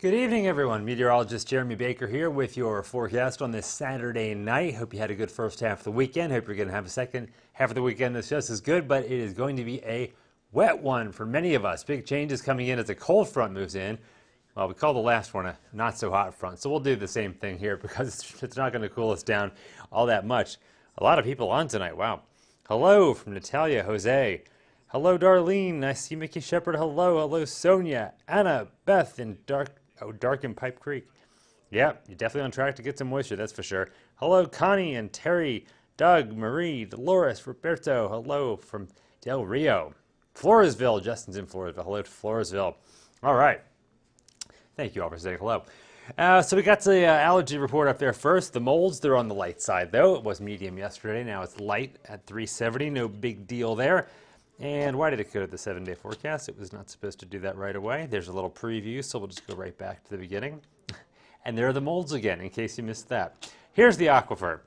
Good evening, everyone. Meteorologist Jeremy Baker here with your forecast on this Saturday night. Hope you had a good first half of the weekend. Hope you're going to have a second half of the weekend that's just as good, but it is going to be a wet one for many of us. Big changes coming in as a cold front moves in. Well, we call the last one a not so hot front, so we'll do the same thing here because it's not going to cool us down all that much. A lot of people on tonight. Wow. Hello from Natalia, Jose. Hello, Darlene. Nice to see Mickey Shepard. Hello. Hello, Sonia, Anna, Beth, and Dark in Pipe Creek. Yeah, you're definitely on track to get some moisture, that's for sure. Hello, Connie and Terry, Doug, Marie, Dolores, Roberto. Hello from Del Rio. Floresville, Justin's in Floresville. Hello to Floresville. All right. Thank you all for saying hello. So we got the allergy report up there first. The molds, they're on the light side, though. It was medium yesterday. Now it's light at 370. No big deal there. And why did it go to the 7-day forecast? It was not supposed to do that right away. There's a little preview, so we'll just go right back to the beginning. And there are the molds again, in case you missed that. Here's the aquifer.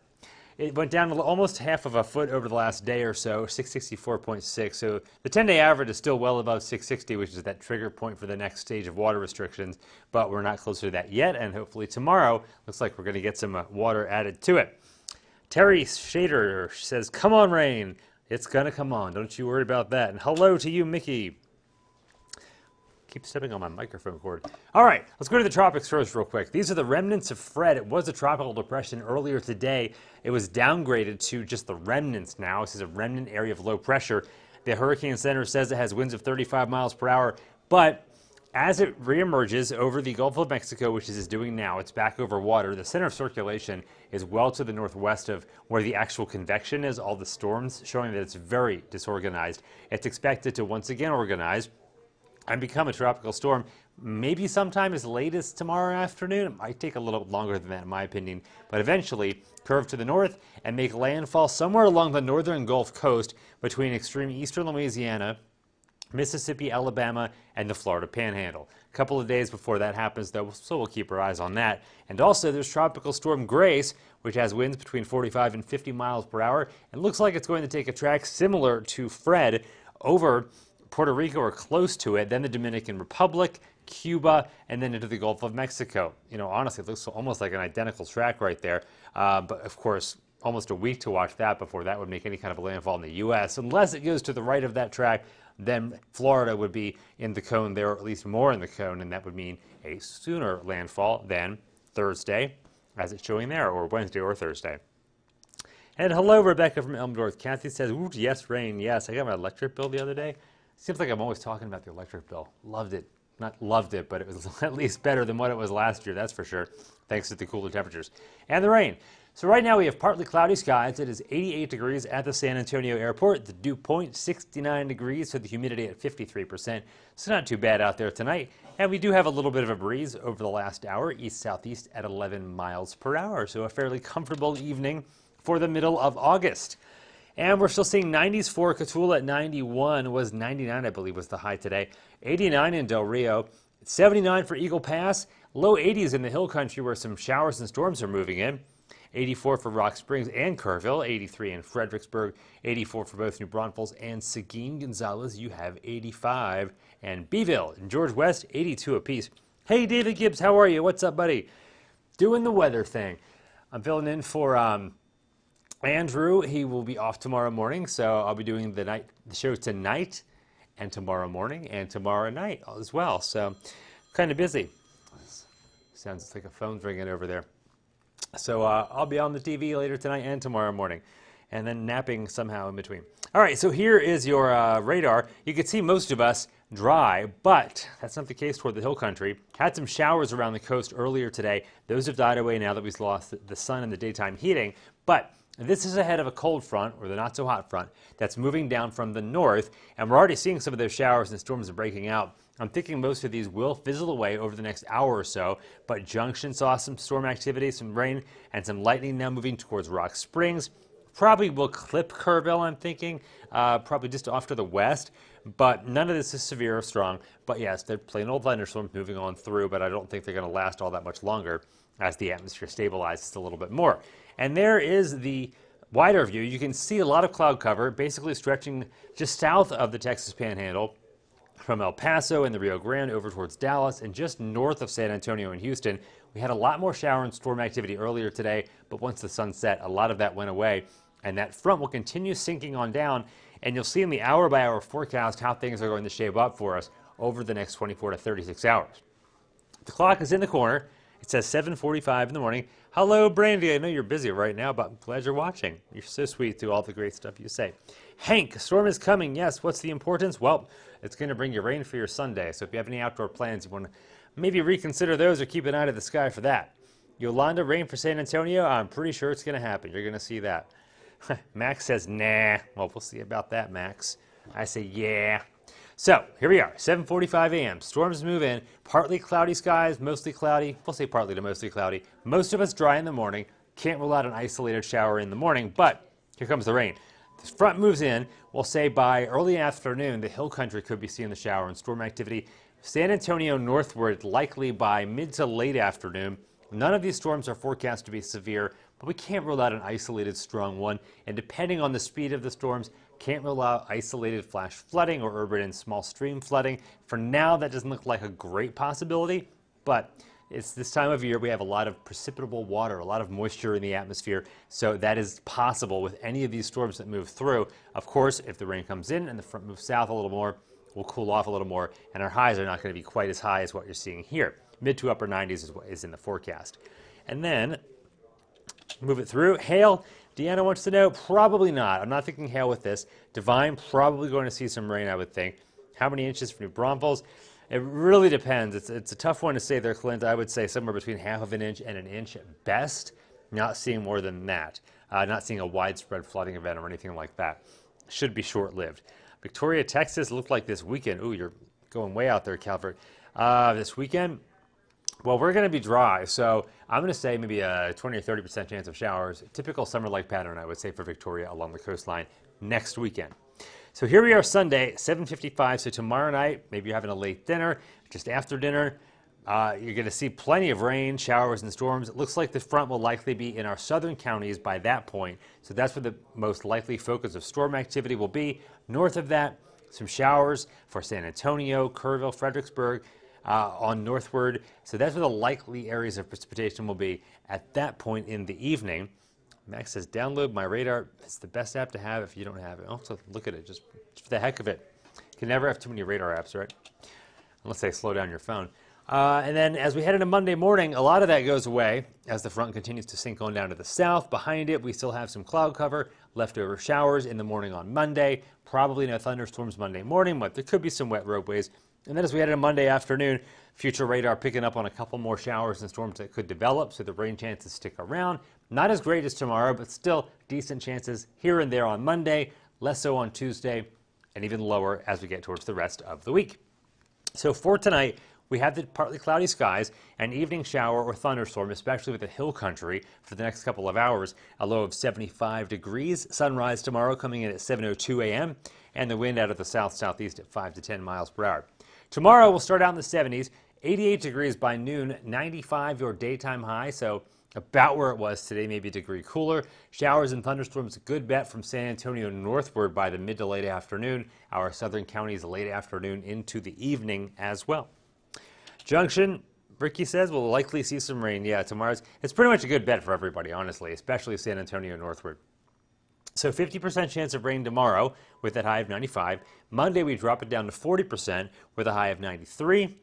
It went down almost half of a foot over the last day or so, 664.6. So the 10-day average is still well above 660, which is that trigger point for the next stage of water restrictions. But we're not closer to that yet, and hopefully tomorrow, looks like we're going to get some water added to it. Terry Shader says, "Come on, rain." It's going to come on. Don't you worry about that. And hello to you, Mickey. Keep stepping on my microphone cord. All right, let's go to the tropics first real quick. These are the remnants of Fred. It was a tropical depression earlier today. It was downgraded to just the remnants now. This is a remnant area of low pressure. The Hurricane Center says it has winds of 35 miles per hour, but as it reemerges over the Gulf of Mexico, which it is doing now, it's back over water. The center of circulation is well to the northwest of where the actual convection is, all the storms, showing that it's very disorganized. It's expected to once again organize and become a tropical storm, maybe sometime as late as tomorrow afternoon. It might take a little longer than that, in my opinion, but eventually curve to the north and make landfall somewhere along the northern Gulf Coast between extreme eastern Louisiana, Mississippi, Alabama, and the Florida Panhandle. A couple of days before that happens, though, so we'll keep our eyes on that. And also, there's Tropical Storm Grace, which has winds between 45 and 50 miles per hour, and looks like it's going to take a track similar to Fred over Puerto Rico or close to it, then the Dominican Republic, Cuba, and then into the Gulf of Mexico. You know, honestly, it looks almost like an identical track right there. But, of course, almost a week to watch that before that would make any kind of a landfall in the U.S. Unless it goes to the right of that track, then Florida would be in the cone there, or at least more in the cone, and that would mean a sooner landfall than Thursday, as it's showing there, or Wednesday or Thursday. And hello, Rebecca from Elmdorf. Kathy says, "Ooh, yes, rain, yes." I got my electric bill the other day. Seems like I'm always talking about the electric bill. Loved it. Not loved it, but it was at least better than what it was last year, that's for sure, thanks to the cooler temperatures. And the rain. So right now we have partly cloudy skies. It is 88 degrees at the San Antonio airport. The dew point, 69 degrees, so the humidity at 53%. So not too bad out there tonight. And we do have a little bit of a breeze over the last hour, east-southeast at 11 miles per hour. So a fairly comfortable evening for the middle of August. And we're still seeing 90s for Cotulla at 91, was 99, I believe, was the high today. 89 in Del Rio, 79 for Eagle Pass, low 80s in the Hill Country where some showers and storms are moving in. 84 for Rock Springs and Kerrville, 83 in Fredericksburg, 84 for both New Braunfels and Seguin. Gonzales, you have 85. And Beeville and George West, 82 apiece. Hey, David Gibbs, how are you? What's up, buddy? Doing the weather thing. I'm filling in for Andrew. He will be off tomorrow morning, so I'll be doing the show tonight and tomorrow morning and tomorrow night as well. So kind of busy. Sounds like a phone's ringing over there. So I'll be on the TV later tonight and tomorrow morning, and then napping somehow in between. All right, so here is your radar. You can see most of us dry, but that's not the case toward the Hill Country. Had some showers around the coast earlier today. Those have died away now that we've lost the sun and the daytime heating, but this is ahead of a cold front, or the not-so-hot front, that's moving down from the north, and we're already seeing some of those showers and storms are breaking out. I'm thinking most of these will fizzle away over the next hour or so, but Junction saw some storm activity, some rain, and some lightning now moving towards Rock Springs. Probably will clip Kerrville, I'm thinking, probably just off to the west, but none of this is severe or strong. But yes, they're plain old thunderstorms moving on through, but I don't think they're going to last all that much longer as the atmosphere stabilizes a little bit more. And there is the wider view. You can see a lot of cloud cover basically stretching just south of the Texas Panhandle. From El Paso and the Rio Grande over towards Dallas and just north of San Antonio and Houston, we had a lot more shower and storm activity earlier today, but once the sun set, a lot of that went away, and that front will continue sinking on down, and you'll see in the hour-by-hour forecast how things are going to shape up for us over the next 24 to 36 hours. The clock is in the corner. It says 7:45 in the morning. Hello, Brandy. I know you're busy right now, but I'm glad you're watching. You're so sweet to all the great stuff you say. Hank, storm is coming. Yes, what's the importance? Well, it's going to bring you rain for your Sunday, so if you have any outdoor plans, you want to maybe reconsider those or keep an eye to the sky for that. Yolanda, rain for San Antonio? I'm pretty sure it's going to happen. You're going to see that. Max says, nah. Well, we'll see about that, Max. I say, yeah. So, here we are, 7:45 a.m. Storms move in. Partly cloudy skies, mostly cloudy. We'll say partly to mostly cloudy. Most of us dry in the morning. Can't rule out an isolated shower in the morning, but here comes the rain. This front moves in. We'll say by early afternoon, the hill country could be seeing the shower and storm activity. San Antonio northward, likely by mid to late afternoon. None of these storms are forecast to be severe, but we can't rule out an isolated strong one. And depending on the speed of the storms, can't rule out isolated flash flooding or urban and small stream flooding. For now, that doesn't look like a great possibility, but it's this time of year we have a lot of precipitable water, a lot of moisture in the atmosphere, so that is possible with any of these storms that move through. Of course, if the rain comes in and the front moves south a little more, we'll cool off a little more, and our highs are not going to be quite as high as what you're seeing here. Mid to upper 90s is what is in the forecast. And then, move it through. Hail. Deanna wants to know, probably not. I'm not thinking hail with this. Divine, probably going to see some rain, I would think. How many inches for New Braunfels? It really depends. It's a tough one to say there, Clint. I would say somewhere between half of an inch and an inch at best. Not seeing more than that. Not seeing a widespread flooding event or anything like that. Should be short-lived. Victoria, Texas, looked like this weekend. Ooh, you're going way out there, Calvert. This weekend, well, we're going to be dry, so I'm going to say maybe a 20 or 30% chance of showers. Typical summer-like pattern, I would say, for Victoria along the coastline next weekend. So here we are Sunday, 7:55. So tomorrow night, maybe you're having a late dinner, just after dinner. You're going to see plenty of rain, showers, and storms. It looks like the front will likely be in our southern counties by that point. So that's where the most likely focus of storm activity will be. North of that, some showers for San Antonio, Kerrville, Fredericksburg, on northward. So that's where the likely areas of precipitation will be at that point in the evening. Max says, download my radar. It's the best app to have if you don't have it. Also, look at it, just for the heck of it. You can never have too many radar apps, right? Unless they slow down your phone. And then as we head into Monday morning, a lot of that goes away as the front continues to sink on down to the south. Behind it, we still have some cloud cover, leftover showers in the morning on Monday. Probably no thunderstorms Monday morning, but there could be some wet roadways. And then as we head into Monday afternoon, future radar picking up on a couple more showers and storms that could develop, so the rain chances stick around. Not as great as tomorrow, but still decent chances here and there on Monday, less so on Tuesday, and even lower as we get towards the rest of the week. So for tonight, we have the partly cloudy skies, an evening shower or thunderstorm, especially with the hill country for the next couple of hours, a low of 75 degrees. Sunrise tomorrow coming in at 7:02 a.m., and the wind out of the south-southeast at 5 to 10 miles per hour. Tomorrow we'll start out in the 70s, 88 degrees by noon, 95 your daytime high, so about where it was today, maybe a degree cooler. Showers and thunderstorms, a good bet from San Antonio northward by the mid to late afternoon. Our southern counties late afternoon into the evening as well. Junction, Ricky says, we'll likely see some rain. Yeah, tomorrow's, it's pretty much a good bet for everybody, honestly, especially San Antonio northward. So 50% chance of rain tomorrow with that high of 95. Monday, we drop it down to 40% with a high of 93.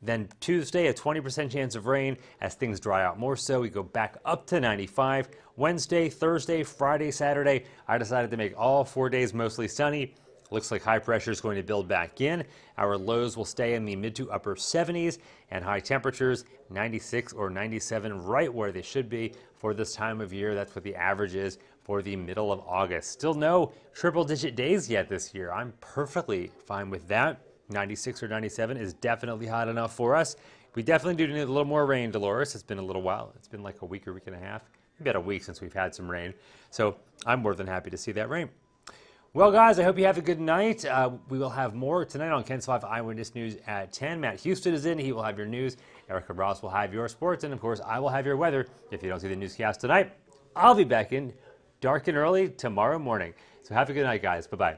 Then Tuesday, a 20% chance of rain. As things dry out more so, we go back up to 95. Wednesday, Thursday, Friday, Saturday, I decided to make all 4 days mostly sunny. Looks like high pressure is going to build back in. Our lows will stay in the mid to upper 70s and high temperatures 96 or 97, right where they should be for this time of year. That's what the average is for the middle of August. Still no triple-digit days yet this year. I'm perfectly fine with that. 96 or 97 is definitely hot enough for us. We definitely do need a little more rain, Dolores. It's been a little while. It's been like a week or week and a half. Maybe about a week since we've had some rain. So I'm more than happy to see that rain. Well, guys, I hope you have a good night. We will have more tonight on KENS 5 Eyewitness News at 10. Matt Houston is in. He will have your news. Erica Ross will have your sports. And, of course, I will have your weather. If you don't see the newscast tonight, I'll be back in dark and early tomorrow morning. So have a good night, guys. Bye-bye.